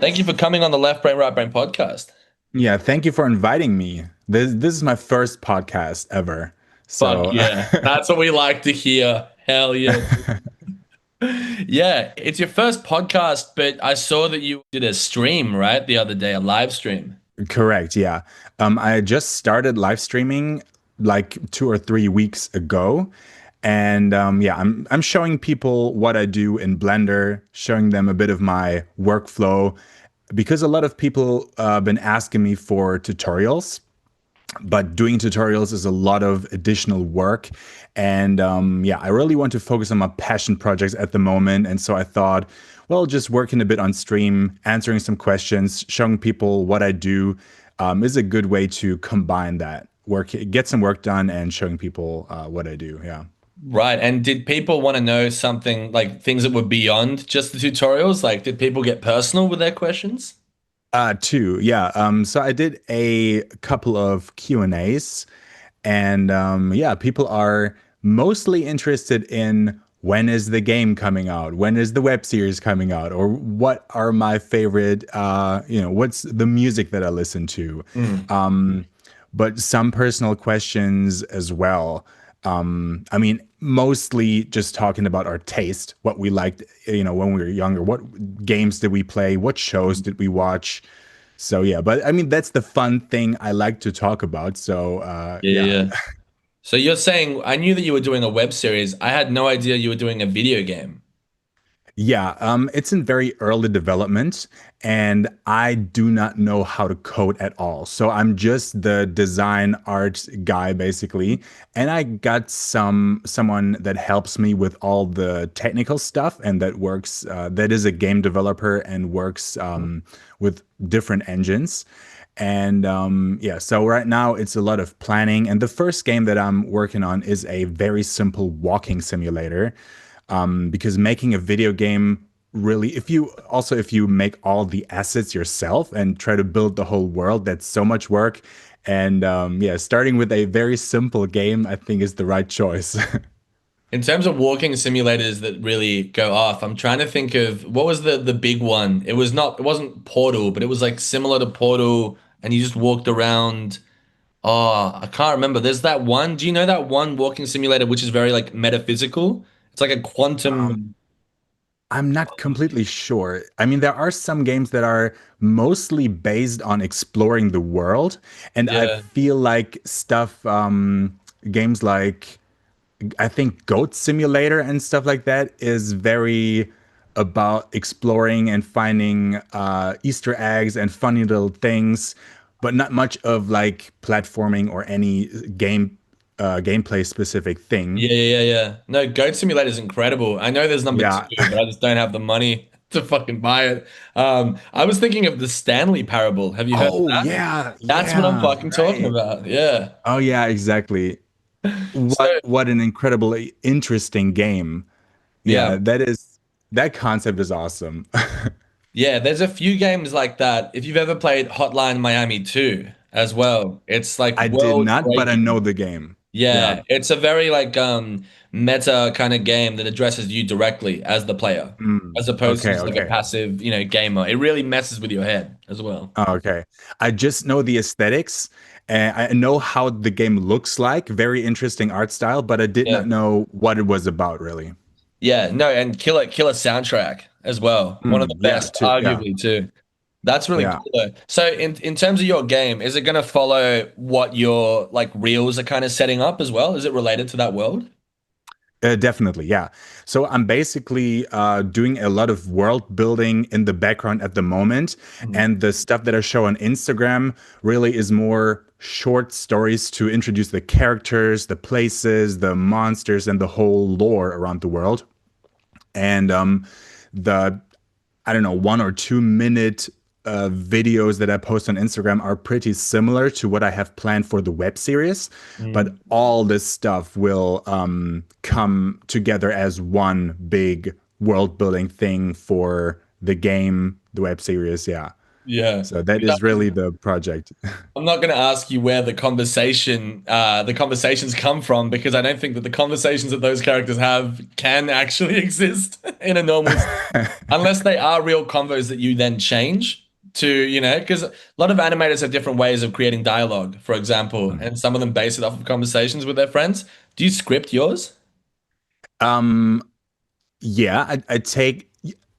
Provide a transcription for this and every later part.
Thank you for coming on the Left Brain, Right Brain podcast. Yeah, thank you for inviting me. This is my first podcast ever. Fuck So yeah. That's what we like to hear. Hell yeah. Yeah, it's your first podcast, but I saw that you did a stream, right? The other day, a live stream. correct, yeah. I just started live streaming like 2 or 3 weeks ago. And yeah, I'm showing people what I do in Blender, showing them a bit of my workflow because a lot of people been asking me for tutorials. But doing tutorials is a lot of additional work. And yeah, I really want to focus on my passion projects at the moment. And so I thought, well, just working a bit on stream, answering some questions, showing people what I do is a good way to combine that work, get some work done and showing people what I do. Yeah. Right. And did people want to know something like things that were beyond just the tutorials? Like, did people get personal with their questions? Two, yeah. So I did a couple of Q&As, and yeah, people are mostly interested in when is the game coming out, when is the web series coming out, or what are my favorite, what's the music that I listen to. Mm. Um, but some personal questions as well. I mean, mostly just talking about our taste, what we liked, when we were younger, what games did we play, what shows did we watch. So yeah, but I mean, that's the fun thing I like to talk about. So Yeah, yeah. yeah. So you're saying I knew that you were doing a web series. I had no idea you were doing a video game. Yeah, it's in very early development, and I do not know how to code at all. So I'm just the design art guy basically, and I got someone that helps me with all the technical stuff, and that works. That is a game developer and works with different engines. And yeah, so right now it's a lot of planning. And the first game that I'm working on is a very simple walking simulator because making a video game really if you make all the assets yourself and try to build the whole world, that's so much work. And yeah, starting with a very simple game I think is the right choice. In terms of walking simulators that really go off, I'm trying to think of what was the big one. It wasn't Portal, but it was like similar to Portal, and you just walked around. Oh, I can't remember. There's that one. Do you know that one walking simulator which is very like metaphysical? It's like a quantum. um, I'm not completely sure. I mean, there are some games that are mostly based on exploring the world, and I Yeah. feel like games like I think Goat Simulator and stuff like that is very about exploring and finding Easter eggs and funny little things, but not much of like platforming or any gameplay specific thing. Yeah, yeah, yeah, yeah. No, Goat Simulator is incredible. I know there's number Yeah. two, but I just don't have the money to fucking buy it. I was thinking of the Stanley Parable. Have you heard of Oh that? yeah, That's what I'm yeah, fucking talking right. about. Yeah. Oh yeah, exactly. So, What an incredibly interesting game. yeah. Yeah, that concept is awesome. Yeah, there's a few games like that. If you've ever played Hotline Miami 2 as well, it's like I did world not, but I know breaking. the game. Yeah. Yeah, it's a very like meta kind of game that addresses you directly as the player, Mm. as opposed to Okay, just like a okay. passive, gamer. It really messes with your head as well. Oh, okay. I just know the aesthetics and I know how the game looks like. Very interesting art style, but I did Yeah. not know what it was about really. Yeah, no, and killer soundtrack as well. One of the Yeah, best, too. Yeah. arguably too. That's really Yeah. cool though. So in terms of your game, is it going to follow what your like reels are kind of setting up as well? Is it related to that world? Definitely, yeah. So I'm basically doing a lot of world building in the background at the moment, Mhm. and the stuff that I show on Instagram really is more short stories to introduce the characters, the places, the monsters, and the whole lore around the world. And the I don't know, 1 or 2 minute videos that I post on Instagram are pretty similar to what I have planned for the web series, but Mm. all this stuff will come together as one big world building thing for the game, the web series. Yeah. Yeah. So that is really the project. I'm not going to ask you where the conversations come from because I don't think that the conversations that those characters have can actually exist in a normal, unless they are real convos that you then change to, because a lot of animators have different ways of creating dialogue, for example, and some of them base it off of conversations with their friends. Do you script yours? Um, Yeah, I take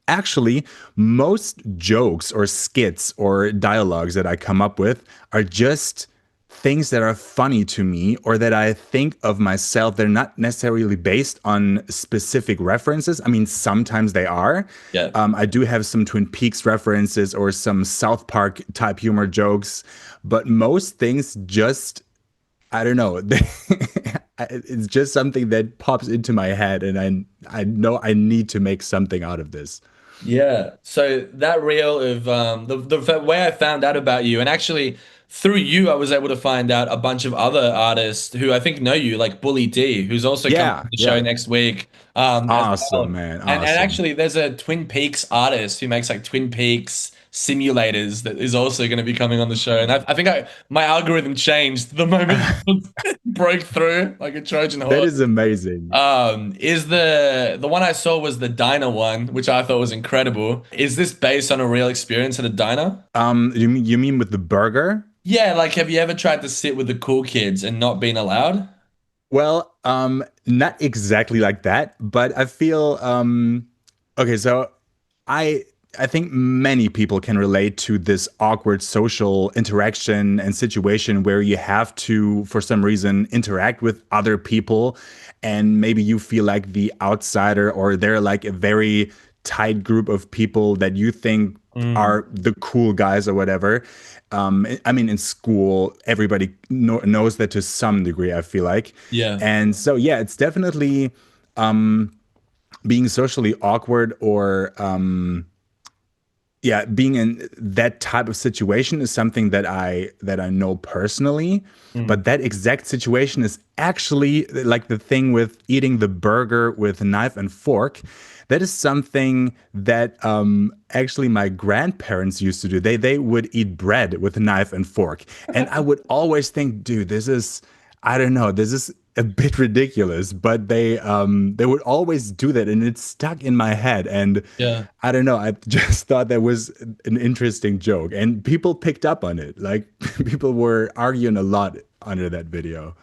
actually most jokes or skits or dialogues that I come up with are just things that are funny to me or that I think of myself. They're not necessarily based on specific references. I mean, sometimes they are. Yeah. I do have some Twin Peaks references or some South Park type humor jokes, but most things just I don't know. It's just something that pops into my head, and I know I need to make something out of this. Yeah. So that reel of the way I found out about you, and actually through you, I was able to find out a bunch of other artists who I think know you, like Bully D, who's also coming to Yeah, the show yeah. next week, as Awesome, well. man. And Awesome. actually, there's a Twin Peaks artist who makes like Twin Peaks simulators that is also going to be coming on the show. And I think my algorithm changed the moment you broke through like a Trojan That horse. is amazing. Is the one I saw was the diner one, which I thought was incredible. Is this based on a real experience at a diner? You mean with the burger? Yeah, like have you ever tried to sit with the cool kids and not been allowed? Well, not exactly like that, but I feel okay, so I I think many people can relate to this awkward social interaction and situation where you have to, for some reason, interact with other people, and maybe you feel like the outsider, or they're like a very tight group of people that you think Mm, are the cool guys or whatever. I mean, in school, everybody knows that to some degree, I feel like. yeah. And so, yeah, it's definitely being socially awkward or yeah, being in that type of situation is something that I know personally. Mm, But that exact situation is actually like the thing with eating the burger with a knife and fork. That is something that actually my grandparents used to do. They would eat bread with a knife and fork, and I would always think, dude, this is I don't know, this is a bit ridiculous, but they would always do that, and it stuck in my head. And yeah. I don't know, I just thought that was an interesting joke, and people picked up on it. Like people were arguing a lot under that video.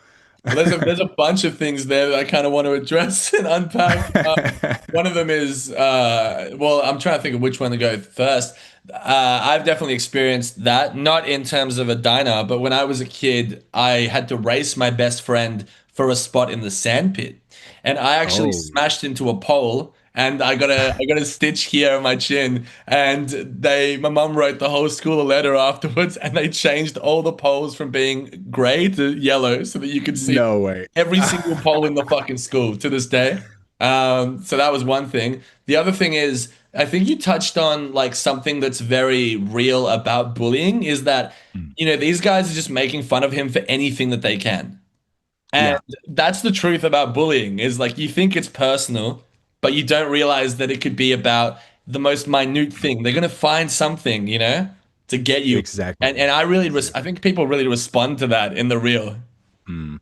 Well, there's a bunch of things there that I kind of want to address and unpack. One of them is well, I'm trying to think of which one to go first. I've definitely experienced that, not in terms of a diner, but when I was a kid, I had to race my best friend for a spot in the sand pit, and I actually Oh, smashed into a pole. And I got a stitch here on my chin, and my mum wrote the whole school a letter afterwards, and they changed all the poles from being gray to yellow so that you could see no way. every single pole in the fucking school to this day. So that was one thing. The other thing is, I think you touched on like something that's very real about bullying is that, these guys are just making fun of him for anything that they can. And Yeah, that's the truth about bullying is like you think it's personal, but you don't realize that it could be about the most minute thing. They're gonna find something, to get you. And exactly. and I really I Exactly. think people really respond to that in the real, Mm.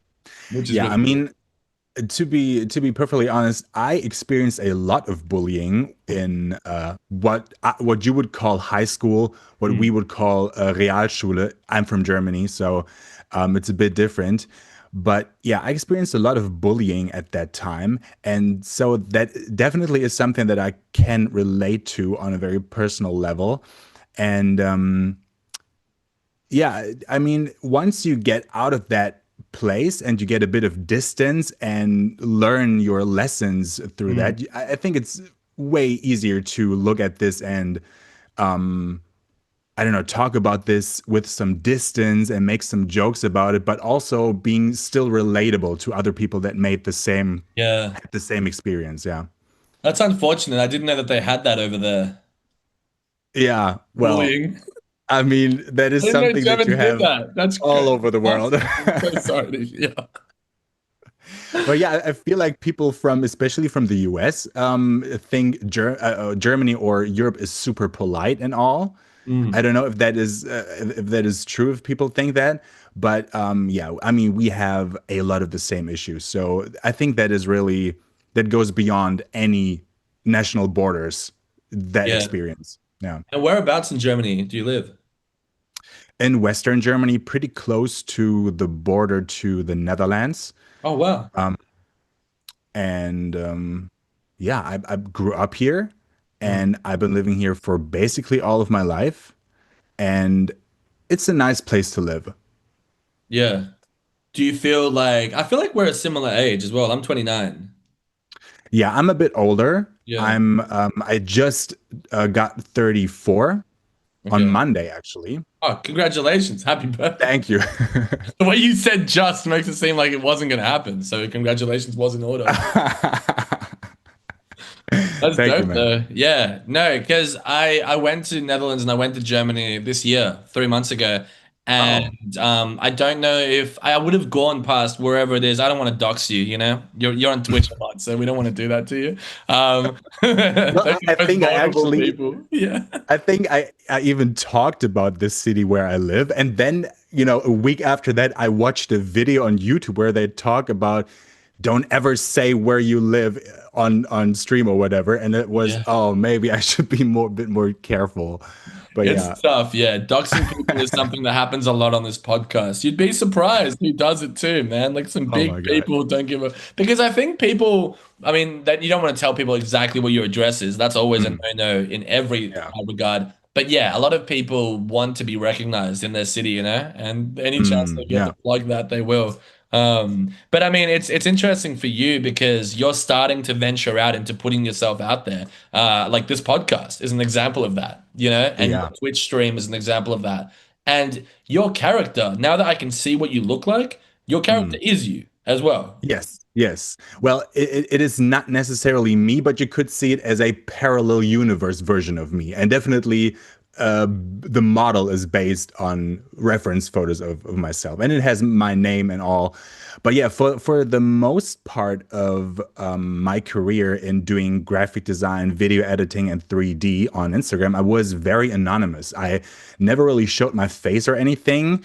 which is Yeah, really I cool. mean, to be perfectly honest, I experienced a lot of bullying in what you would call high school, what we Mm. would call Realschule. I'm from Germany, so it's a bit different. But yeah, I experienced a lot of bullying at that time, and so that definitely is something that I can relate to on a very personal level. And yeah, I mean, once you get out of that place and you get a bit of distance and learn your lessons through Mm. that, I think it's way easier to look at this and I don't know, talk about this with some distance and make some jokes about it, but also being still relatable to other people that made Yeah. had the same experience. Yeah. That's unfortunate. I didn't know that they had that over there. Yeah. Well, Bullying. I mean, that I is didn't know something that you Germans did have that. That's all crazy. over the world. Awesome. I'm so sorry. Yeah. But yeah, I feel like people from, especially from the US, think Germany or Europe is super polite and all. I Mm. don't know if that is true, if people think that, but yeah, I mean, we have a lot of the same issues. So I think that is really that goes beyond any national borders, that Yeah. experience. Yeah. And whereabouts in Germany do you live? In Western Germany, pretty close to the border to the Netherlands. Oh, wow. And yeah, I grew up here Mm. and I've been living here for basically all of my life. And it's a nice place to live. Yeah. Do you feel like I feel like we're a similar age as well. I'm 29. Yeah, I'm a bit older. Yeah. I just got 34 on Okay. Monday, actually. Oh, congratulations. Happy birthday. Thank you. The way you said just makes it seem like it wasn't going to happen. So congratulations was in order. That's Thank you, dope man. though. Yeah. No, because I went to Netherlands and I went to Germany this year, 3 months ago. Oh, And I don't know if I would have gone past wherever it is. I don't want to dox you, you know? You're on Twitch a lot, so we don't want to do that to you. well, Those I are the most think I vulnerable actually, people. Yeah. I even talked about this city where I live. And then, a week after that, I watched a video on YouTube where they talk about don't ever say where you live on stream or whatever. And it was, Yeah. oh, maybe I should be bit more careful. But It's yeah. tough, yeah. Doxing people is something that happens a lot on this podcast. You'd be surprised who does it too, man. Like some Oh big my God. people don't give a because I think people, I mean, that you don't want to tell people exactly what your address is. That's always a Mm, no-no in every yeah. regard. But yeah, a lot of people want to be recognized in their city, you know, and any chance they get to Yeah. plug that, they will. But I mean, it's interesting for you because you're starting to venture out into putting yourself out there. Like this podcast is an example of that, you know, and your Yeah. Twitch stream is an example of that. And your character, now that I can see what you look like, your character Mm. is you as well. Yes, yes. Well, it is not necessarily me, but you could see it as a parallel universe version of me. And definitely the model is based on reference photos of myself. And it has my name and all. But yeah, for the most part of my career in doing graphic design, video editing, and 3D on Instagram, I was very anonymous. I never really showed my face or anything.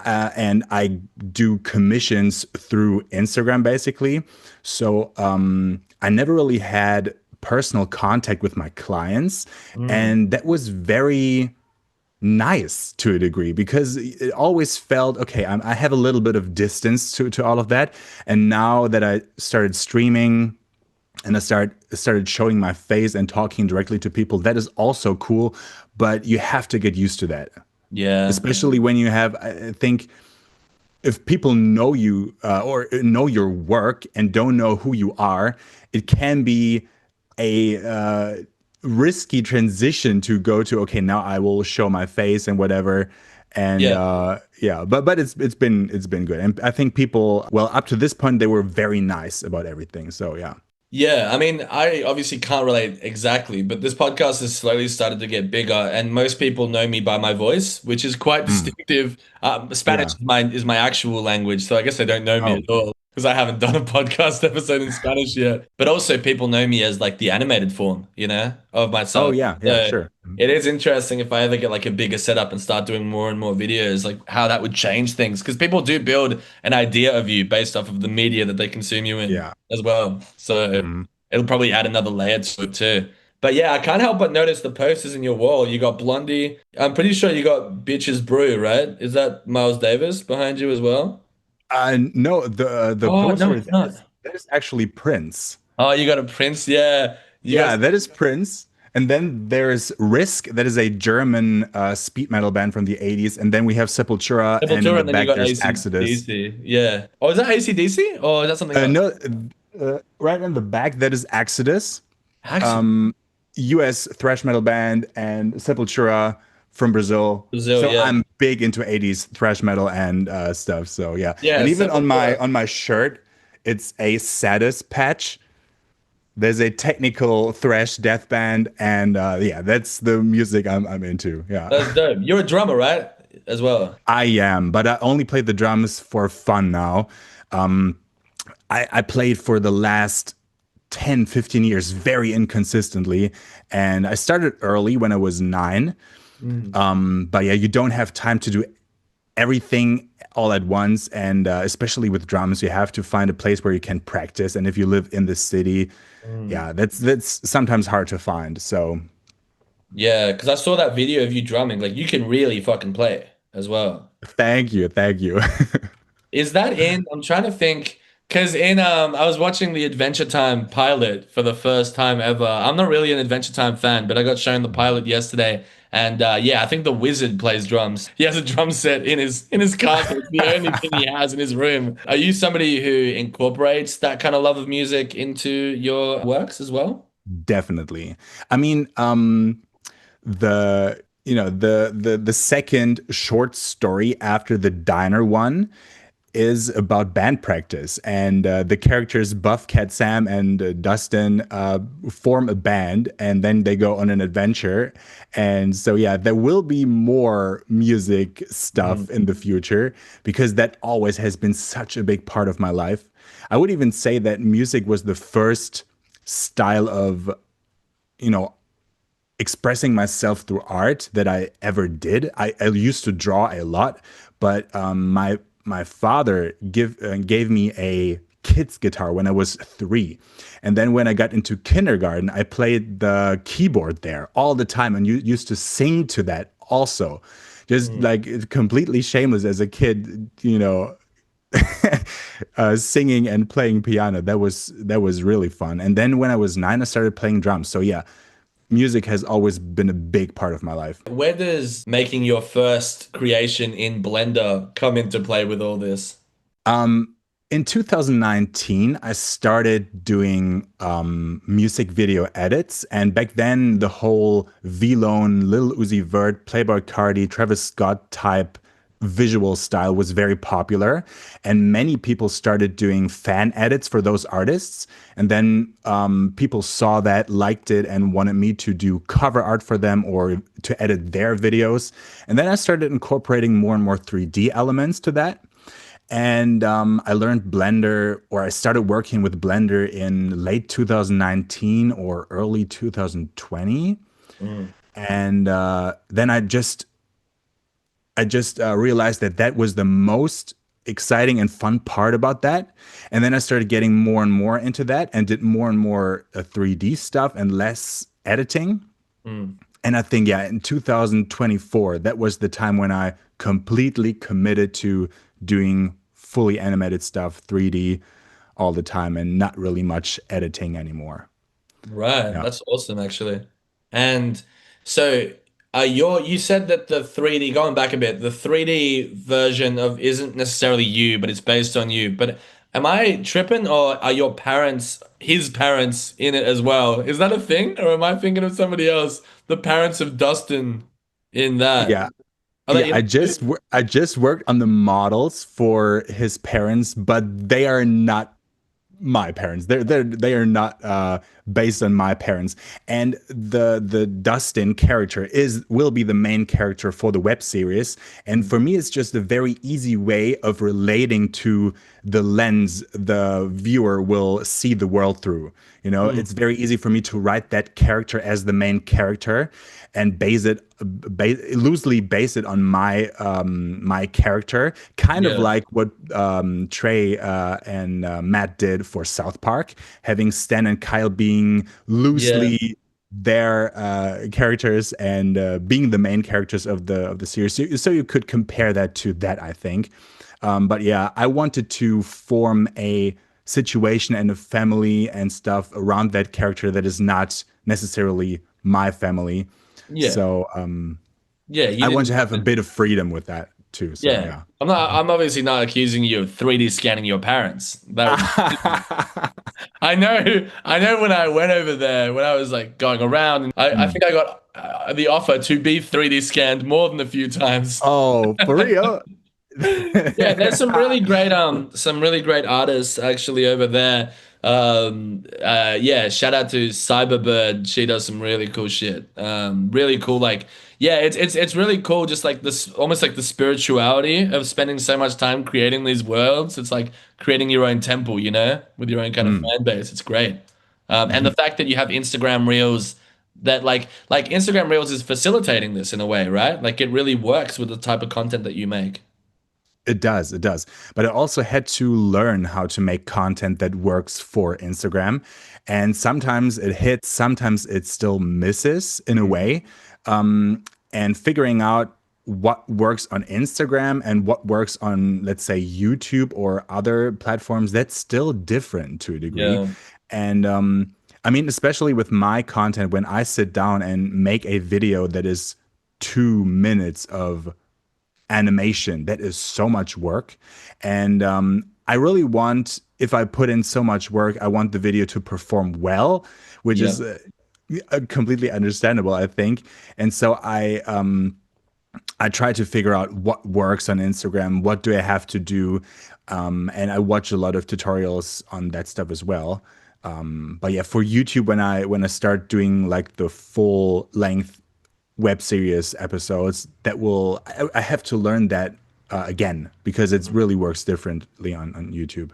And I do commissions through Instagram basically. So I never really had personal contact with my clients. Mm. And that was very nice to a degree because it always felt okay. I have a little bit of distance to all of that. And now that I started streaming and started showing my face and talking directly to people, that is also cool. But you have to get used to that, Yeah. especially when you have, I think, if people know you or know your work and don't know who you are, it can be a risky transition to go to, okay, now I will show my face and whatever. And Yeah. yeah, but it's been good. And I think people, well, up to this point, they were very nice about everything. So yeah. Yeah, I mean, I obviously can't relate exactly, but this podcast has slowly started to get bigger, and most people know me by my voice, which is quite Mm, distinctive. Spanish yeah. is my actual language, so I guess they don't know me Oh. at all because I haven't done a podcast episode in Spanish yet. But also, people know me as like the animated form, you know, of Oh myself. yeah, yeah, So sure. it is interesting if I ever get like a bigger setup and start doing more and more videos, like how that would change things, because people do build an idea of you based off of the media that they consume you in Yeah. as well. So Mhm. it'll probably add another layer to it too. But yeah, I can't help but notice the posters in your wall. You got Blondie. I'm pretty sure you got Bitches Brew, right? Is that Miles Davis behind you as well? No, the Oh, no, poster it's not. that is actually Prince. Oh, you got a Prince. Yeah. You got Yeah, that is Prince. And then there's Risk, that is a German speed metal band from the 80s. And then we have Sepultura, and in Sepultura the and then you back got there's Exodus. AC/DC. Yeah. Oh, is that AC/DC or is that something else? No, right in the back, that is Exodus, Actually, US thrash metal band, and Sepultura from Brazil. Brazil, So yeah. I'm big into 80s thrash metal and stuff. So yeah. Yeah, And even on my Sepultura. on my shirt, it's a Sadist patch. There's a technical thrash death band, and yeah, that's the music I'm into. Yeah, That's dope. You're a drummer, right? As well. I am, but I only play the drums for fun now. Um, I played for the last 10, 15 years very inconsistently, and I started early when I was 9. Mm, But yeah, you don't have time to do everything all at once, and especially with drums, you have to find a place where you can practice. And if you live in the city, mm. yeah, that's sometimes hard to find. So Yeah, because I saw that video of you drumming. Like you can really fucking play as well. thank you, thank you. Is that in? I'm trying to think. Because in I was watching the Adventure Time pilot for the first time ever. I'm not really an Adventure Time fan, but I got shown the pilot yesterday. And yeah, I think the wizard plays drums. He has a drum set in his castle. It's the only thing he has in his room. Are you somebody who incorporates that kind of love of music into your works as well? Definitely. I mean, the second short story after the diner one is about band practice, and the characters Buff Cat Sam and Dustin form a band, and then they go on an adventure. And so yeah, there will be more music Mm, stuff in the future because that always has been such a big part of my life. I would even say that music was the first style of, you know, expressing myself through art that I ever did. I used to draw a lot, but my father gave me a kid's guitar when I was 3, and then when I got into kindergarten, I played the keyboard there all the time and used to sing to that also, just mm. like completely shameless as a kid, singing and playing piano. That was really fun. And then when I was 9, I started playing drums. So yeah, music has always been a big part of my life. Where does making your first creation in Blender come into play with all this? Um, in 2019, I started doing music video edits, and back then the whole V-Lone, Lil Uzi Vert, Playboi Carti, Travis Scott type visual style was very popular, and many people started doing fan edits for those artists. And then people saw that, liked it, and wanted me to do cover art for them or to edit their videos. And then I started incorporating more and more 3D elements to that. And I learned Blender, or I started working with Blender in late 2019 or early 2020. Mm, And then I just realized that that was the most exciting and fun part about that. And then I started getting more and more into that and did more and more 3D stuff and less editing. mm. And I think, yeah, in 2024, that was the time when I completely committed to doing fully animated stuff, 3D all the time, and not really much editing anymore. Right, Yeah. that's awesome actually. And so you said that the 3D, going back a bit, the 3D version of isn't necessarily you, but it's based on you. But am I tripping or are your parents, his parents in it as well? Is that a thing? Or am I thinking of somebody else? The parents of Dustin in that. Yeah. Are Yeah, they in it too? I just worked on the models for his parents, but they are not my parents. They are not based on my parents. And the Dustin character is will be the main character for the web series. And for me, it's just a very easy way of relating to the lens the viewer will see the world through. Mm, It's very easy for me to write that character as the main character and loosely base it on my character, kind of yeah. like what Trey and Matt did for South Park, having Stan and Kyle being Yeah. loosely their characters and being the main characters of the series. So you could compare that to that, I think. But yeah, I wanted to form a situation and a family and stuff around that character that is not necessarily my family. Yeah. So Yeah. You I want didn't to have a bit of freedom with that too. So Yeah. yeah. I'm obviously not accusing you of 3D scanning your parents. That would I know when I went over there, when I was like going around, and I Mm. think I got the offer to be 3D scanned more than a few times. Oh, for real? Yeah, there's some really great artists actually over there. Yeah, shout out to Cyberbird. She does some really cool shit. Really cool. Like, yeah, it's really cool. Just like this, almost like the spirituality of spending so much time creating these worlds. It's like creating your own temple, with your own kind of Mm. fan base. It's great. And the Mhm. fact that you have Instagram Reels that like Instagram Reels is facilitating this in a way, right? Like it really works with the type of content that you make. It does, it does. But I also had to learn how to make content that works for Instagram. And sometimes it hits, sometimes it still misses in a way. And figuring out what works on Instagram and what works on, let's say, YouTube or other platforms, that's still different to a degree. Yeah. And I mean, especially with my content, when I sit down and make a video that is 2 minutes of animation, that is so much work. And I really want, if I put in so much work, I want the video to perform well, which Yeah. is completely understandable, I think. And so I try to figure out what works on Instagram, what do I have to do, and I watch a lot of tutorials on that stuff as well. But yeah, for YouTube, when I start doing like the full length web series episodes, I have to learn that again because it really works differently on YouTube.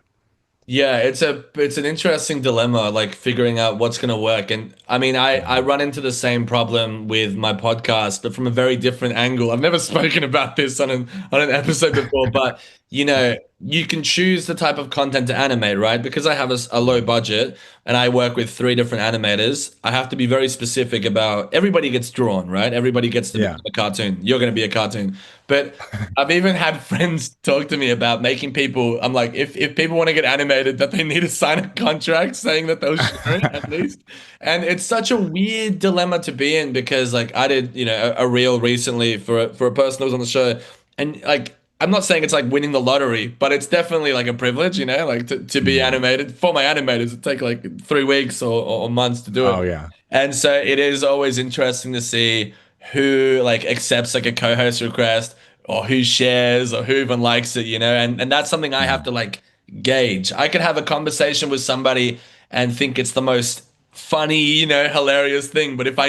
Yeah, it's an interesting dilemma, like figuring out what's going to work. And I mean, I run into the same problem with my podcast, but from a very different angle. I've never spoken about this on an episode before, but you can choose the type of content to animate, right? Because I have a low budget and I work with three different animators. I have to be very specific about everybody gets drawn, right? Everybody gets to Yeah. become a cartoon. You're going to be a cartoon, but I've even had friends talk to me about making people. I'm like, if people want to get animated, that they need to sign a contract saying that they'll share it at least. And it's such a weird dilemma to be in because like I did, a reel recently for a person that was on the show, and like I'm not saying it's like winning the lottery, but it's definitely like a privilege, like to be Mhm. animated. For my animators, it take like 3 weeks or months to do it. Oh yeah. And so it is always interesting to see who like accepts like a co-host request or who shares or who even likes it, and that's something I have Mhm. to like gauge. I could have a conversation with somebody and think it's the most funny, hilarious thing, but if I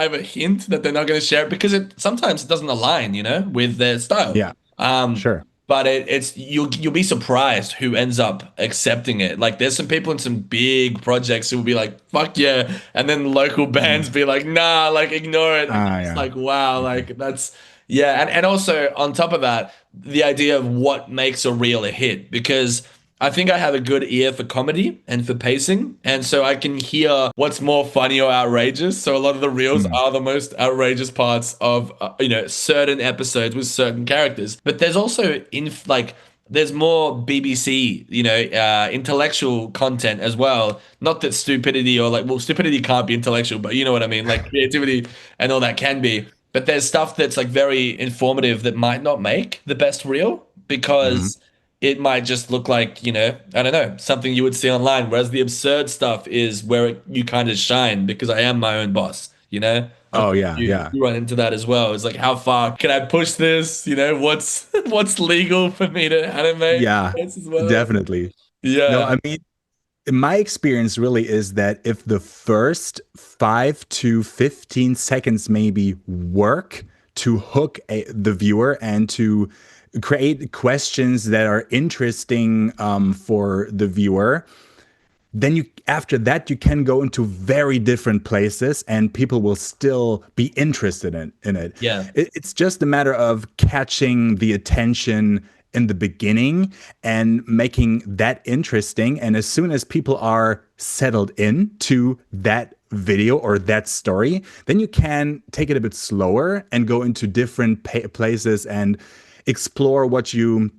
have a hint that they're not going to share it because it sometimes it doesn't align, with their style. Yeah. Um, Sure. but it's you'll be surprised who ends up accepting it. Like there's some people in some big projects who will be like, fuck yeah. And then local bands Mhm. be like, nah, like ignore it. And Ah, it's yeah. like, wow, Okay. like that's yeah. And also on top of that, the idea of what makes a reel a hit. Because I think I have a good ear for comedy and for pacing. And so I can hear what's more funny or outrageous. So a lot of the reels Mhm. are the most outrageous parts of, certain episodes with certain characters. But there's also there's more BBC, intellectual content as well. Not that stupidity or like, well, stupidity can't be intellectual, but you know what I mean? Like creativity and all that can be. But there's stuff that's like very informative that might not make the best reel Mhm. because it might just look like, I don't know, something you would see online. Whereas the absurd stuff is where you kind of shine because I am my own boss. I'm Oh sure yeah, you, yeah. you run into that as well. It's like, how far can I push this? What's legal for me to animate Yeah, this as well? definitely. No, Yeah. I mean, my experience really is that if the first 5 to 15 seconds maybe work to hook the viewer and to create questions that are interesting for the viewer, then you after that you can go into very different places and people will still be interested in it. Yeah. It's just a matter of catching the attention in the beginning and making that interesting, and as soon as people are settled into that video or that story, then you can take it a bit slower and go into different places and explore what you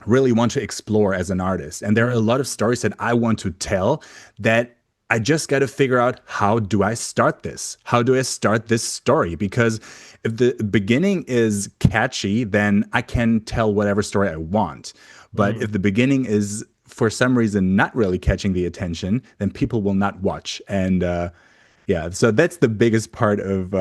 really want to explore as an artist. And there are a lot of stories that I want to tell that I just got to figure out, how do I start this? How do I start this story? Because if the beginning is catchy, then I can tell whatever story I want. But Mhm. if the beginning is for some reason not really catching the attention, then people will not watch. And yeah, so that's the biggest part of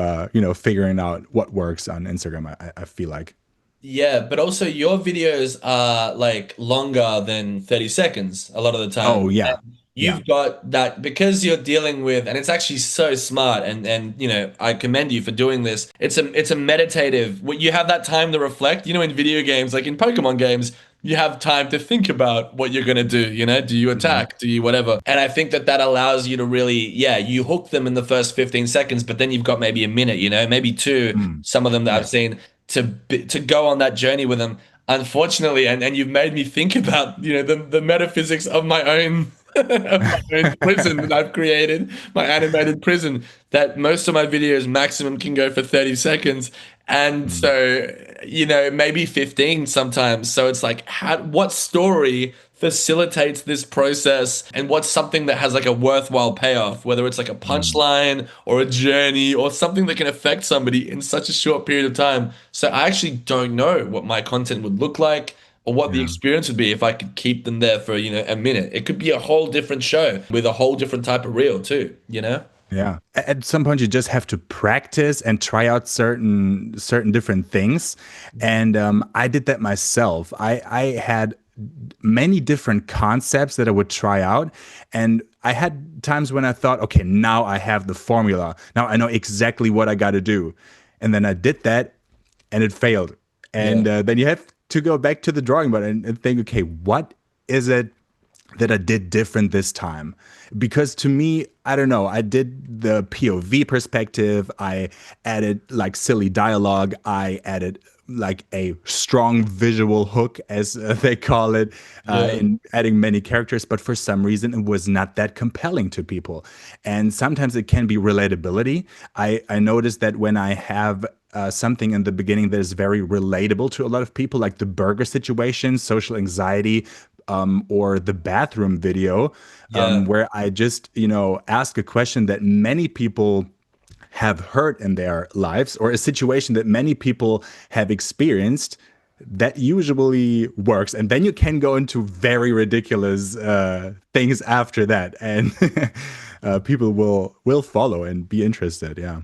figuring out what works on Instagram. I feel like. Yeah, but also your videos are like longer than 30 seconds a lot of the time. Oh yeah, And yeah. you've got that because you're dealing with, and it's actually so smart and I commend you for doing this. It's a meditative, you have that time to reflect. In video games, like in Pokemon games, you have time to think about what you're gonna do. You know, do you Mhm. attack? Do you whatever? And I think that that allows you to really, yeah, you hook them in the first 15 seconds, but then you've got maybe a minute, you know, maybe two. Mm. Some of them that Yeah. I've seen to go on that journey with them. Unfortunately, and you've made me think about, you know, the metaphysics of my own of my own prison that I've created, my animated prison, that most of my videos maximum can go for 30 seconds. And Mm. so, you know, maybe 15 sometimes. So it's like, what story facilitates this process and what's something that has like a worthwhile payoff, whether it's like a Mm. punchline or a journey or something that can affect somebody in such a short period of time. So I actually don't know what my content would look like or what the Yeah. experience would be if I could keep them there for, you know, a minute. It could be a whole different show with a whole different type of reel too, you know? Yeah. At some point, you just have to practice and try out certain different things. And I did that myself. I had many different concepts that I would try out, and I had times when I thought, okay, now I have the formula. Now I know exactly what I got to do, and then I did that, and it failed. Yeah. And then you have to go back to the drawing board and think, okay, what is it that I did different this time? Because to me, I don't know, I did the POV perspective, I added like silly dialogue, I added like a strong visual hook, as they call it, Yeah. in adding many characters, but for some reason it was not that compelling to people. And sometimes it can be relatability. I noticed that when I have something in the beginning that is very relatable to a lot of people, like the burger situation, social anxiety, or the bathroom video, Yeah. where I just, ask a question that many people have heard in their lives, or a situation that many people have experienced, that usually works. And then you can go into very ridiculous things after that, and people will follow and be interested. Yeah.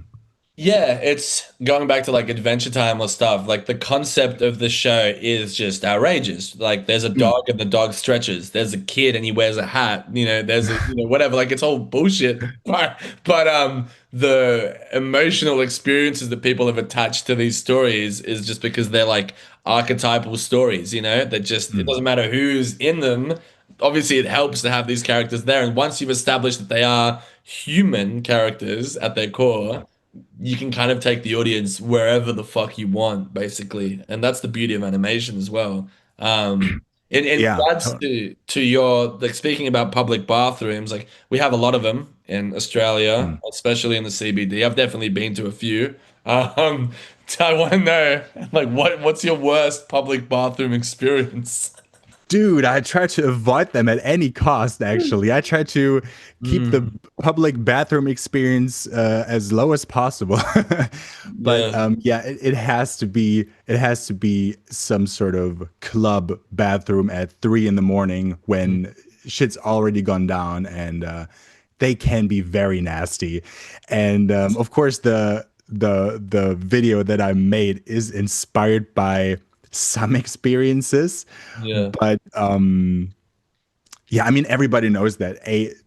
Yeah, it's going back to like Adventure Time or stuff. Like the concept of the show is just outrageous. Like there's a Mm. dog and the dog stretches. There's a kid and he wears a hat. You know, there's a, you know, whatever. Like it's all bullshit. But the emotional experiences that people have attached to these stories is just because they're like archetypal stories, you know, that just it Mm. doesn't matter who's in them. Obviously, it helps to have these characters there. And once you've established that they are human characters at their core, you can kind of take the audience wherever the fuck you want, basically. And that's the beauty of animation as well. In Yeah. regards to your like speaking about public bathrooms, like we have a lot of them in Australia, Mm. especially in the CBD. I've definitely been to a few. Um, I want to know like what's your worst public bathroom experience? Dude, I try to avoid them at any cost, actually. I try to keep the Mm, public bathroom experience as low as possible. But yeah. yeah, it has to be some sort of club bathroom at 3 in the morning when shit's already gone down, and they can be very nasty. And of course, the video that I made is inspired by some experiences, Yeah. but yeah, I mean, everybody knows that.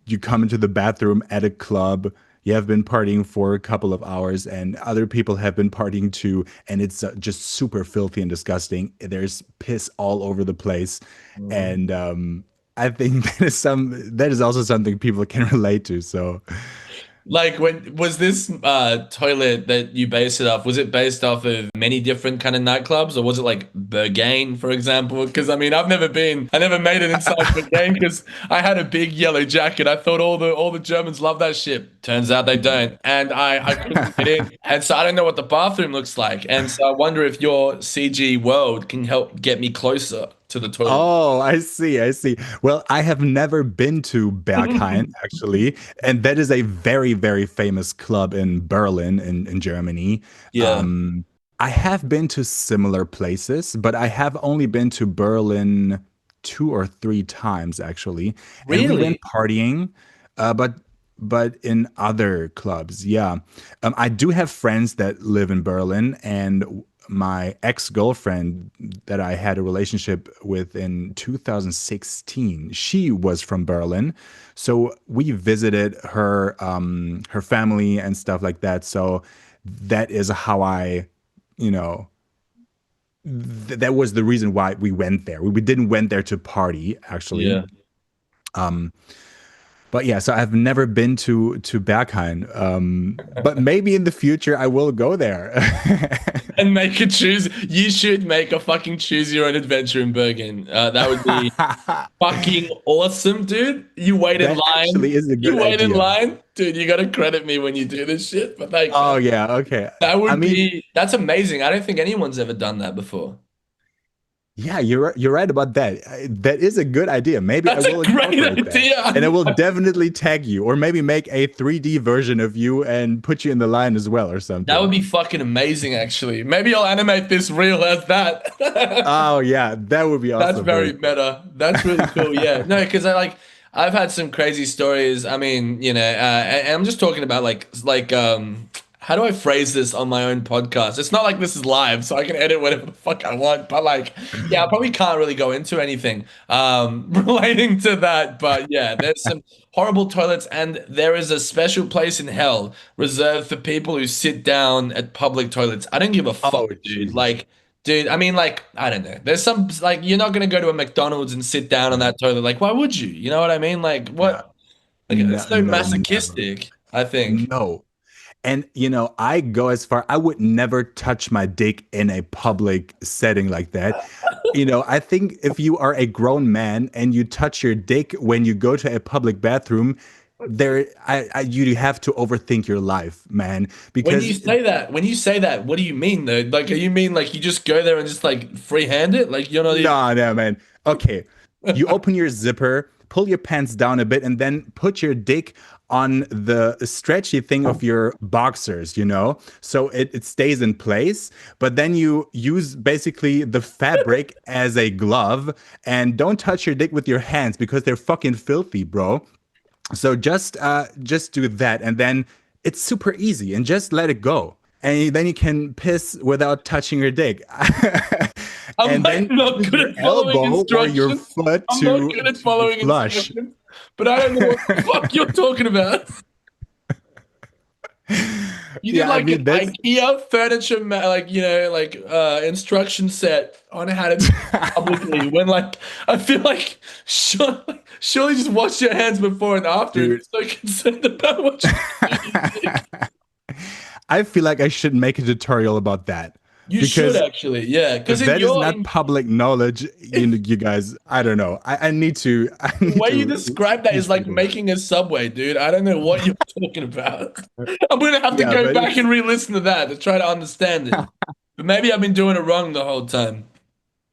You come into the bathroom at a club, you have been partying for a couple of hours, and other people have been partying too, and it's just super filthy and disgusting. There's piss all over the place, Mm. and I think that is also something people can relate to. So Like when was this toilet that you based it off? Was it based off of many different kind of nightclubs, or was it like Berghain, for example? Because I mean, I never made it inside Berghain because I had a big yellow jacket. I thought all the Germans love that shit. Turns out they don't, and I couldn't get in, and so I don't know what the bathroom looks like, and so I wonder if your CG world can help get me closer to the toilet. Oh, I see. I see. Well, I have never been to Berghain, actually, and that is a very, very famous club in Berlin, in Germany. Yeah, Um, I have been to similar places, but I have only been to Berlin 2 or 3 times, actually, and we went really? partying, but in other clubs. Yeah, I do have friends that live in Berlin, and my ex-girlfriend that I had a relationship with in 2016, she was from Berlin. So we visited her family and stuff like that. So that is how I, you know, that was the reason why we went there. We didn't went there to party actually. Yeah. Um, but yeah, so I've never been to Berghain. But maybe in the future I will go there. And make a choose. You should make a fucking choose your own adventure in Bergen. That would be fucking awesome, dude. You wait in That line. actually is a You good wait in idea. line, dude. You gotta credit me when you do this shit. But like Oh yeah, okay. that I would mean, be that's amazing. I don't think anyone's ever done that before. yeah, you're right about that. That is a good idea. Maybe I That's a will great incorporate that. And I idea. will definitely tag you or maybe make a 3D version of you and put you in the line as well or That something. would be fucking amazing, actually. Maybe I'll animate this reel as that. Oh yeah, that would be That's also very very cool. meta. That's really cool. Yeah. No, because I've had some crazy stories. I mean, and I'm just talking about how do I phrase this on my own podcast? It's not like this is live, so I can edit whatever the fuck I want. But like, yeah, I probably can't really go into anything relating to that. But yeah, there's some horrible toilets, and there is a special place in hell reserved for people who sit down at public toilets. I don't give a fuck, Oh dude. Jesus. Dude, I mean, like, I don't know. There's some, like, you're not going to go to a McDonald's and sit down on Yeah. that toilet. Like, why would you? You know what I mean? Like, Yeah. what? Like, No, it's so no, never. masochistic, I think. No. And I go as far, I would never touch my dick in a public setting like that. I think if you are a grown man and you touch your dick when you go to a public bathroom, you have to overthink your life, man. Because When you say that, what do you mean, though? Like, you mean like you just go there and just like freehand it? Like, you're not even. no, no, man. Okay, you open your zipper, pull your pants down a bit, and then put your dick on the stretchy thing of your boxers, so it stays in place. But then you use basically the fabric as a glove, and don't touch your dick with your hands because they're fucking filthy, bro. So just do that, and then it's super easy, and just let it go. And then you can piss without touching your dick. I'm And like then not use good your at following elbow or your instructions. foot I'm not to good at to following flush. instructions, but I don't know what the fuck you're talking about. You did Yeah, I like an mean that's IKEA furniture, instruction set on how to do it publicly. When like I feel like surely just wash your hands before and after. If dude. you're so concerned about what you do. I feel like I should make a tutorial about that You should because actually, yeah, because in that is your not public knowledge. You guys, I don't know. I need to. I the need way you to describe that is teach like people that. making a subway, dude. I don't know what you're talking about. I'm gonna have to Yeah, go but back it's and re-listen to that to try to understand it. But maybe I've been doing it wrong the whole time.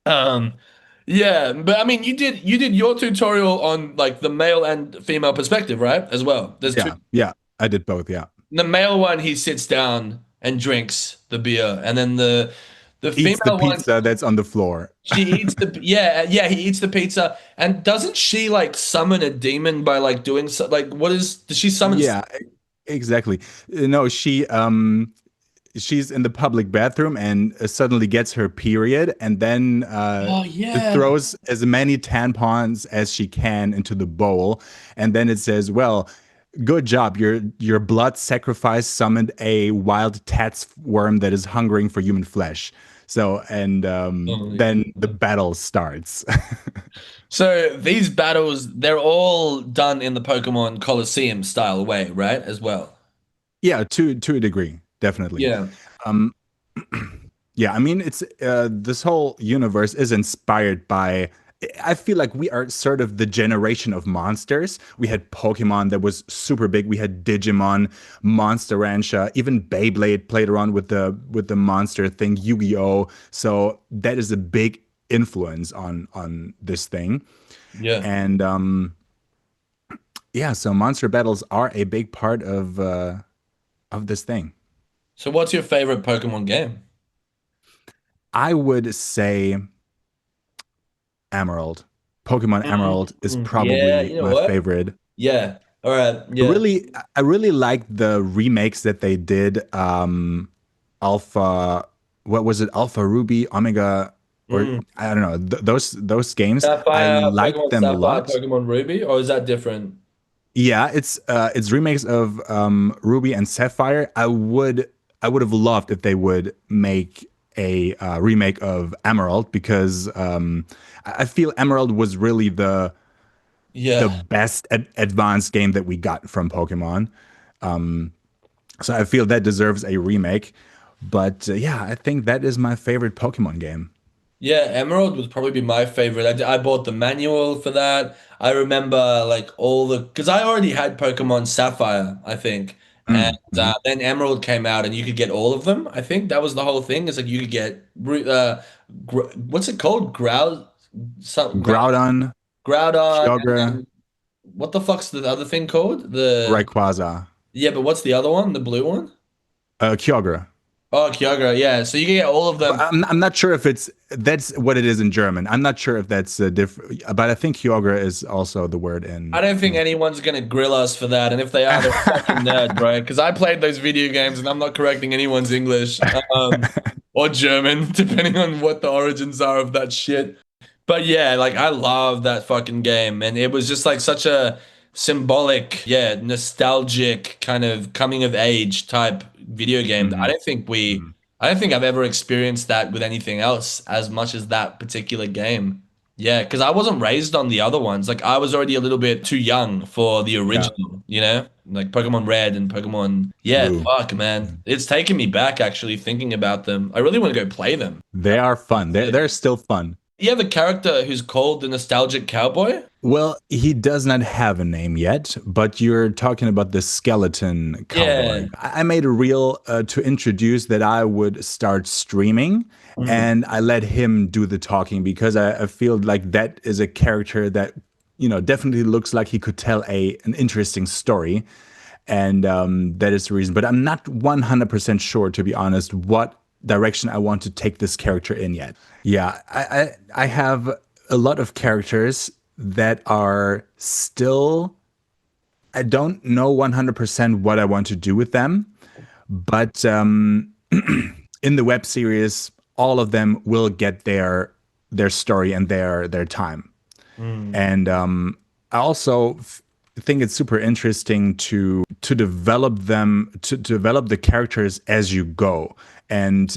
Um, yeah, but I mean, you did your tutorial on like the male and female perspective, right? As well. There's two. yeah, yeah. I did both. Yeah, The male one, he sits down and drinks the beer, and then the eats the female one, pizza that's on the floor. she eats the yeah, he eats the pizza. And doesn't she like summon a demon by like doing so like what is does she summon? Yeah, exactly. No, she's in the public bathroom and suddenly gets her period, and then Oh yeah. throws as many tampons as she can into the bowl, and then it says, "Well, good job. Your blood sacrifice summoned a wild tats worm that is hungering for human flesh." So, and Oh my then the God. battle starts. So these battles, they're all done in the Pokemon Colosseum style way, right? As well. Yeah, to a degree, definitely. Yeah. Um, yeah, I mean, it's this whole universe is inspired by. I feel like we are sort of the generation of monsters. We had Pokemon that was super big. We had Digimon, Monster Rancher, even Beyblade played around with the monster thing, Yu-Gi-Oh! So that is a big influence on this thing. Yeah. And yeah, so monster battles are a big part of this thing. So what's your favorite Pokemon game? I would say Emerald. Pokemon Emerald is Yeah, probably you know my what? favorite. Yeah. All right. I Yeah. really, I really like the remakes that they did. Alpha, what was it? Alpha Ruby, Omega, or Mm. I don't know. Those games, I Sapphire, liked Pokemon them a Sapphire, lot. Pokemon Ruby, or is that different? Yeah, it's remakes of Ruby and Sapphire. I would have loved if they would make a remake of Emerald because I feel Emerald was really the Yeah. best advanced game that we got from Pokemon. So I feel that deserves a remake. But yeah, I think that is my favorite Pokemon game. Yeah, Emerald would probably be my favorite. I bought the manual for that. I remember like all the because I already had Pokemon Sapphire, I think, and Mm, mhm. then Emerald came out, and you could get all of them. I think that was the whole thing. Is like you could get what's it called? Groudon, Groudon, and Kyogre, then what the fuck's the other thing called? The Rayquaza, yeah, but what's the other one? The blue one? Kyogre. Oh, Kyogre. Yeah, so you can get all of But them. I'm not sure if that's what it is in German. I'm not sure if that's different, but I think Kyogre is also the word I don't think in anyone's gonna grill us for that, and if they are, they're fucking nerd, bro. Because I played those video games, and I'm not correcting anyone's English, or German, depending on what the origins are of that shit. But yeah, like I love that fucking game, and it was just like such a symbolic, yeah, nostalgic kind of coming of age type video game. Mhm, mhm. I don't think I've ever experienced that with anything else as much as that particular game. Yeah, because I wasn't raised on the other ones. Like I was already a little bit too young for the Yeah, original, you know? Like Pokemon Red and Pokemon. Yeah, blue. fuck, man. Mhm. It's taken me back actually thinking about them. I really want to go play them. They are fun. They're still fun. You have a character who's called the Nostalgic Cowboy? Well, he does not have a name yet, but you're talking about the skeleton Yeah. cowboy. I made a reel to introduce that I would start streaming, Mm, and I let him do the talking because I feel like that is a character that, definitely looks like he could tell an interesting story. And that is the reason. But I'm not 100% sure, to be honest, what direction I want to take this character in yet. Yeah, I have a lot of characters that are still, I don't know 100% what I want to do with them, but in the web series, all of them will get their story and their time. mm, And I also think it's super interesting to develop them, to develop the characters as you go, and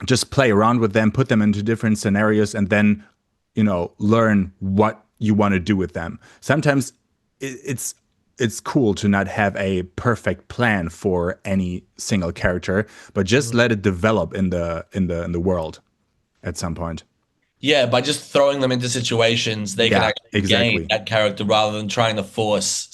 just play around with them, put them into different scenarios, and then learn what you want to do with them. Sometimes it's cool to not have a perfect plan for any single character, but just mm. let it develop in the world at some point. Yeah, by just throwing them into situations, they can Yeah, actually gain exactly. that character rather than trying to force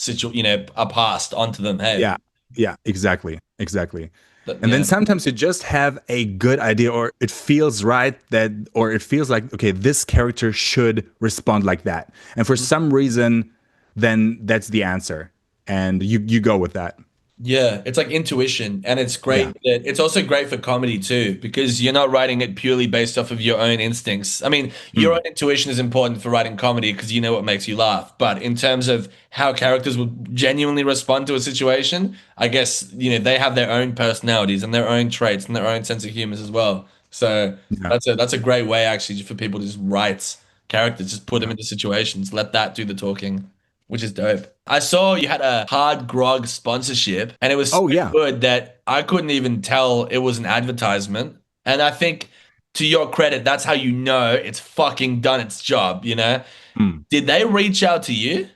a past onto them. Hey, Yeah, yeah, exactly, exactly. And then yeah. sometimes you just have a good idea, or it feels right that, or it feels like, okay, this character should respond like that. And for some reason, then that's the answer. And you go with that. Yeah, it's like intuition, and it's great Yeah. that it's also great for comedy too, because you're not writing it purely based off of your own instincts. I mean, your Mm, own intuition is important for writing comedy because you know what makes you laugh. But in terms of how characters will genuinely respond to a situation, I guess, they have their own personalities and their own traits and their own sense of humor as well. So yeah. that's a great way actually for people to just write characters, just put them Yeah. into situations, let that do the talking, which is dope. I saw you had a hard grog sponsorship, and it was so Oh yeah. good that I couldn't even tell it was an advertisement. And I think, to your credit, that's how you know it's fucking done its job, you know? Mm. Did they reach out to you?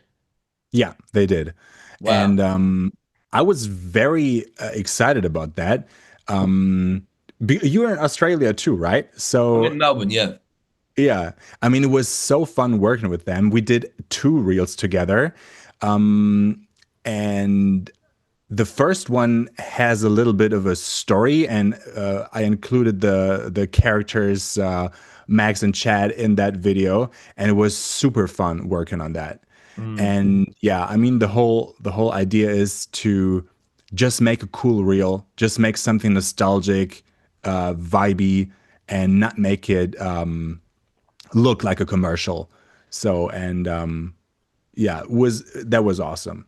Yeah, they did. Wow. And I was very excited about that. You're in Australia too, right? I'm So in Melbourne, yeah. yeah, I mean, it was so fun working with them. We did two reels together. Um, and the first one has a little bit of a story, and I included the characters, Max and Chad, in that video, and it was super fun working on that. Mm. And yeah, I mean, the whole idea is to just make a cool reel, just make something nostalgic, vibey, and not make it look like a commercial. So, and yeah, that was awesome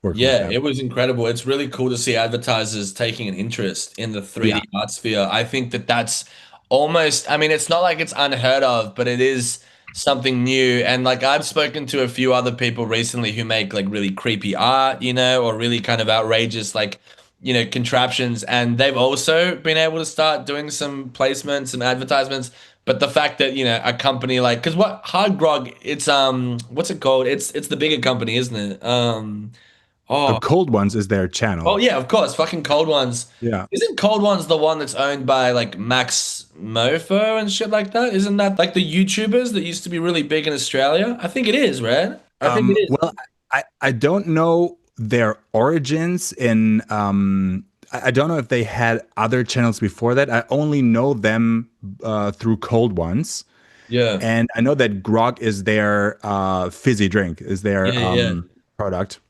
working with Yeah, them. it was incredible. It's really cool to see advertisers taking an interest in the Yeah. 3D art sphere. I think that that's almost, I mean, it's not like it's unheard of, but it is something new. And like I've spoken to a few other people recently who make like really creepy art, or really kind of outrageous, like contraptions, and they've also been able to start doing some placements, some advertisements. But the fact that, a company like, because what Hard Grog, it's what's it called? It's the bigger company, isn't it? Oh, Cold Ones is their oh channel. yeah, of course, fucking Cold Ones. Yeah. Isn't Cold Ones the one that's owned by like Max Mofo and shit like that? Isn't that like the YouTubers that used to be really big in Australia? I think it is, right? I think it is. Well, I don't know their origins in I don't know if they had other channels before that. I only know them through Cold Ones. Yeah. And I know that grog is their fizzy drink, is their Yeah, yeah. product.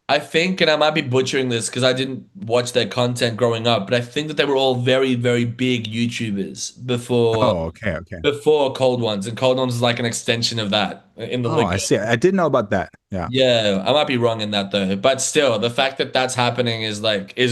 I think, and I might be butchering this because I didn't watch their content growing up, but I think that they were all very, very big YouTubers before Oh, okay, okay. before Cold Ones, and Cold Ones is like an extension of that in the Oh, liquor. I see. I didn't know about that. Yeah. Yeah, I might be wrong in that though, but still, the fact that that's happening is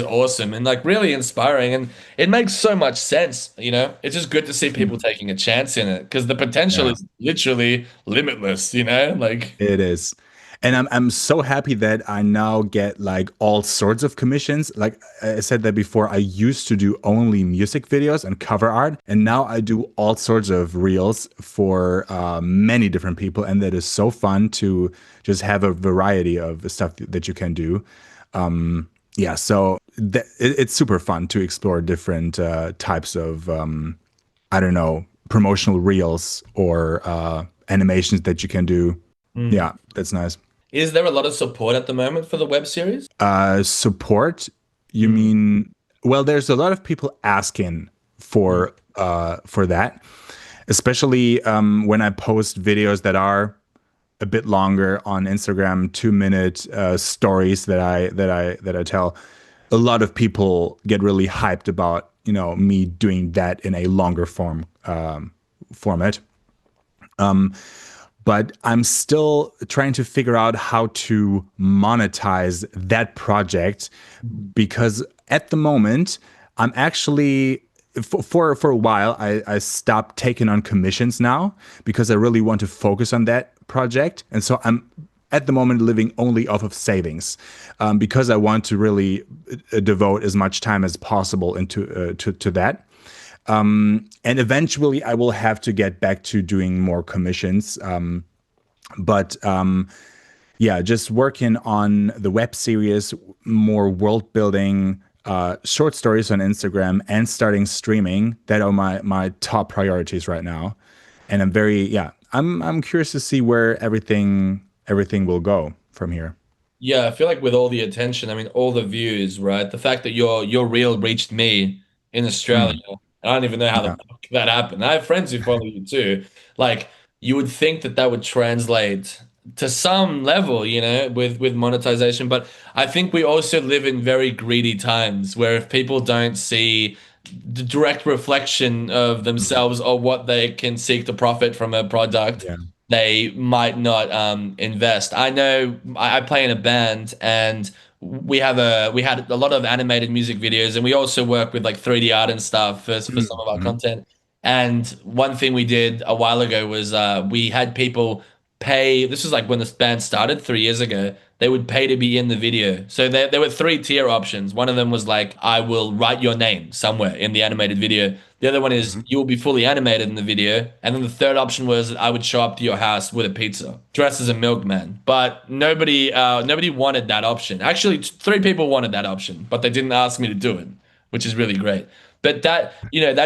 awesome and like really inspiring, and it makes so much sense. It's just good to see people Mhm. taking a chance in it because the potential Yeah. is literally limitless. Like. It is. And I'm so happy that I now get like all sorts of commissions. Like I said that before, I used to do only music videos and cover art, and now I do all sorts of reels for many different people, and that is so fun to just have a variety of stuff that you can do. Yeah, so it's super fun to explore different types of I don't know, promotional reels or animations that you can do. Mm. Yeah, that's nice. Is there a lot of support at the moment for the web series? Support, you Mm. mean? Well, there's a lot of people asking Mm. for that, especially when I post videos that are a bit longer on Instagram, 2 minute stories that I tell. A lot of people get really hyped about me doing that in a longer format. But I'm still trying to figure out how to monetize that project because at the moment I'm actually for a while I stopped taking on commissions now because I really want to focus on that project, and so I'm at the moment living only off of savings because I want to really devote as much time as possible into to that. And eventually I will have to get back to doing more commissions. But yeah, just working on the web series, more world building, short stories on Instagram, and starting streaming. That are my top priorities right now. And I'm curious to see where everything will go from here. Yeah, I feel like with all the attention, I mean, all the views, right? The fact that your reel reached me in Australia, Mm, I don't even know how the yeah. fuck that happened. I have friends who follow you too. Like, you would think that that would translate to some level, with monetization. But I think we also live in very greedy times where if people don't see the direct reflection of Mhm. themselves or what they can seek to profit from a product, Yeah. they might not invest. I know I play in a band, and we had a lot of animated music videos, and we also work with like 3D art and stuff for some of our Mhm. content. And one thing we did a while ago was we had people pay. This was like when this band started 3 years ago. They would pay to be in the video. So there were three tier options. One of them was like, I will write your name somewhere in the animated video. The other one is Mhm. you will be fully animated in the video. And then the third option was I would show up to your house with a pizza, dressed as a milkman. But nobody wanted that option. Actually, three people wanted that option, but they didn't ask me to do it, which is really great. But that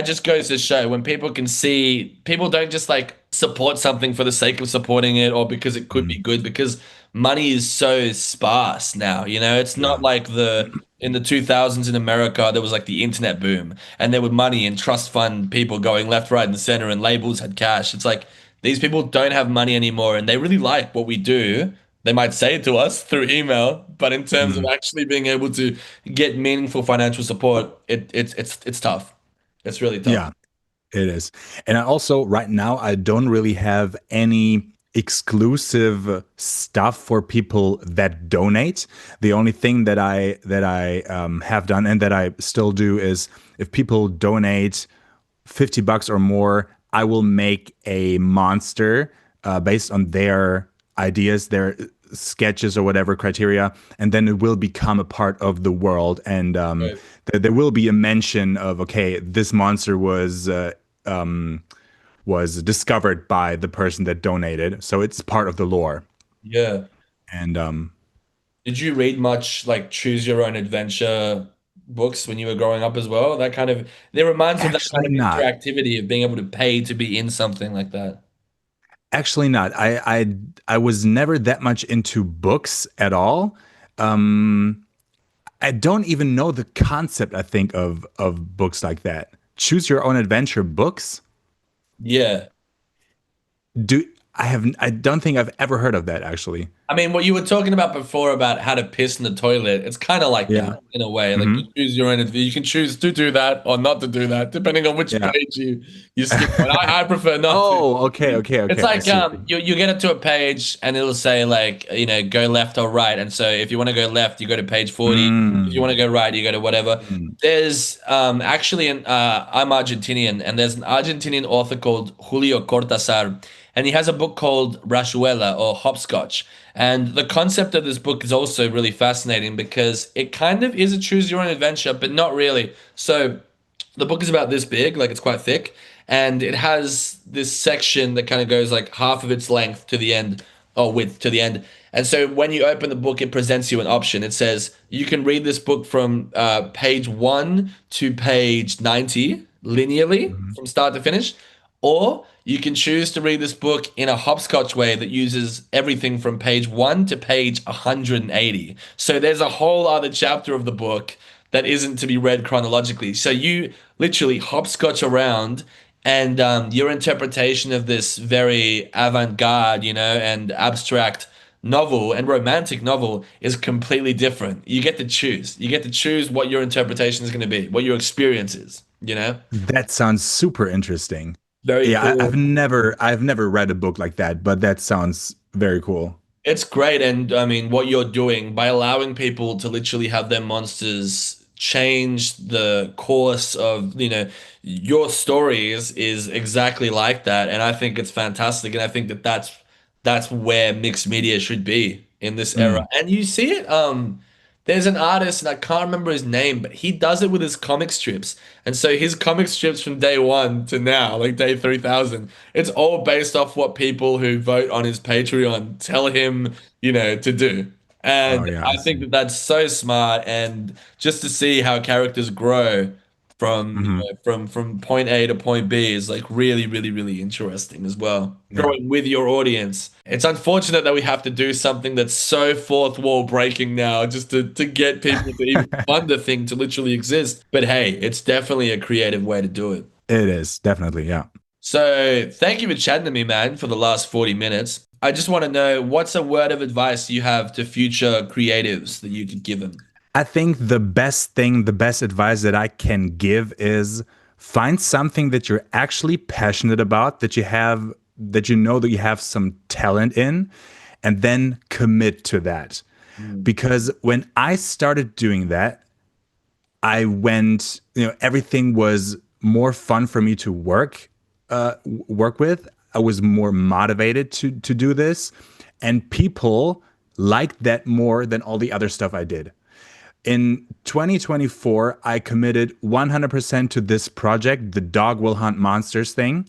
just goes to show when people can see, people don't just like support something for the sake of supporting it or because it could be Mhm. good, because money is so sparse now. It's not Yeah. like in the 2000s in America, there was like the internet boom and there were money and trust fund people going left, right, and center, and labels had cash. It's like these people don't have money anymore and they really like what we do. They might say it to us through email, but in terms of Mhm. actually being able to get meaningful financial support, it's tough. It's really tough. Yeah. It is. And I also, right now, I don't really have any exclusive stuff for people that donate. The only thing that I have done and that I still do is if people donate $50 or more, I will make a monster based on their ideas. sketches or whatever criteria, and then it will become a part of the world. And Right. there will be a mention of, okay, this monster was discovered by the person that donated, so it's part of the lore. Yeah. And Did you read much like choose your own adventure books when you were growing up as well? That kind of it reminds me of that kind actually of not. interactivity of being able to pay to be in something like that. Actually not. I was never that much into books at all. Um, I don't even know the concept, I think, of books like that. Choose your own adventure books? Yeah. Do I don't think I've ever heard of that actually. I mean, what you were talking about before about how to piss in the toilet, it's kind of like that Yeah. in a way. Like you Hmm. choose your own, you can choose to do that or not to do that, depending on which Yeah. page you skip on. I prefer not to. Oh, okay, okay, It's okay. I like see what you mean. you get it to a page and it'll say like, go left or right. And so if you want to go left, you go to page 40. If you want to Mm, go right, you go to whatever. mm, There's actually an I'm Argentinian and there's an Argentinian author called Julio Cortázar and he has a book called Rashuela or Hopscotch. And the concept of this book is also really fascinating because it kind of is a choose your own adventure, but not really. So the book is about this big, like it's quite thick, and it has this section that kind of goes like half of its length to the end, or width to the end. And so when you open the book, it presents you an option. It says you can read this book from page 1 to page 90 linearly mhm. from start to finish, or you can choose to read this book in a hopscotch way that uses everything from page 1 to page 180. So there's a whole other chapter of the book that isn't to be read chronologically. So you literally hopscotch around, and your interpretation of this very avant-garde, and abstract novel and romantic novel is completely different. You get to choose. You get to choose what your interpretation is going to be, what your experience is. That sounds super interesting. Very Yeah, cool. I've never read a book like that, but that sounds very cool. It's great, and I mean, what you're doing by allowing people to literally have their monsters change the course of, your stories is exactly like that, and I think it's fantastic, and I think that that's where mixed media should be in this era. Mm. And you see it, there's an artist, and I can't remember his name, but he does it with his comic strips. And so his comic strips from day one to now, like day 3000, it's all based off what people who vote on his Patreon tell him, to do. Oh And yeah, I I think see. that that's so smart. And just to see how characters grow from, Hmm. from point A to point B is like really, really, really interesting as well. Yeah. Growing with your audience. It's unfortunate that we have to do something that's so fourth wall breaking now just to get people to even fund the thing to literally exist. But hey, it's definitely a creative way to do it. It is definitely, yeah. So thank you for chatting to me, man, for the last 40 minutes. I just want to know what's a word of advice you have to future creatives that you could give them? I think the best advice that I can give is find something that you're actually passionate about, that you know that you have some talent in, and then commit to that. Mm. Because when I started doing that, I went, everything was more fun for me to work with. I was more motivated to do this, and people liked that more than all the other stuff I did. In 2024, I committed 100% to this project, the Dog Will Hunt Monsters thing.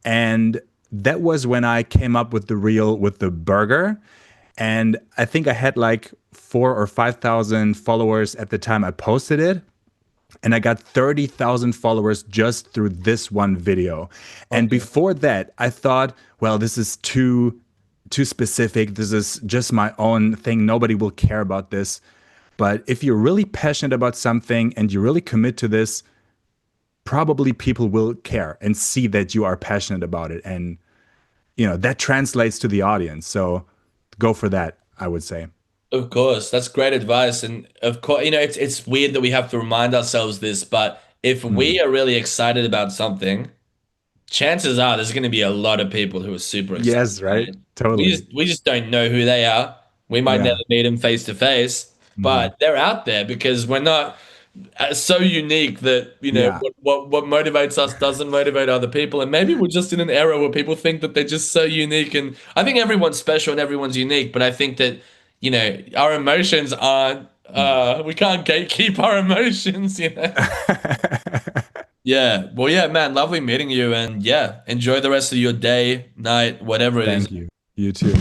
And that was when I came up with the reel with the burger. And I think I had like 4 or 5,000 followers at the time I posted it. And I got 30,000 followers just through this one video. And Okay. before that, I thought, well, this is too specific. This is just my own thing. Nobody will care about this. But if you're really passionate about something and you really commit to this, probably people will care and see that you are passionate about it. And, that translates to the audience. So go for that, I would say. Of course, that's great advice. And of course, it's weird that we have to remind ourselves this, but if Mm. we are really excited about something, chances are there's going to be a lot of people who are super excited Yes, about right? it. We Totally. just we just don't know who they are. We might never Yeah. meet them face to face, Hmm. but they're out there because we're not. so unique that Yeah. what motivates us doesn't motivate other people, and maybe we're just in an era where people think that they're just so unique. And I think everyone's special and everyone's unique, but I think that our emotions aren't. We can't gatekeep our emotions. Yeah. Well, yeah, man. Lovely meeting you, and yeah, enjoy the rest of your day, night, whatever it is. Thank you. You too.